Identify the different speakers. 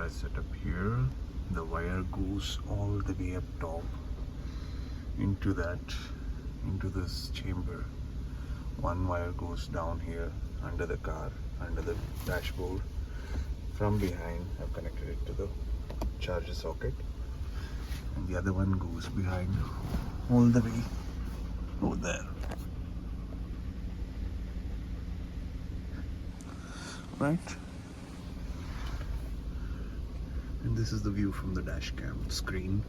Speaker 1: camera is set up here. The wire goes all the way up top into this chamber. One wire goes down here under the car, under the dashboard. From behind, I've connected it to the charger socket, and the other one goes behind all the way over there. Right? And this is the view from the dash cam screen.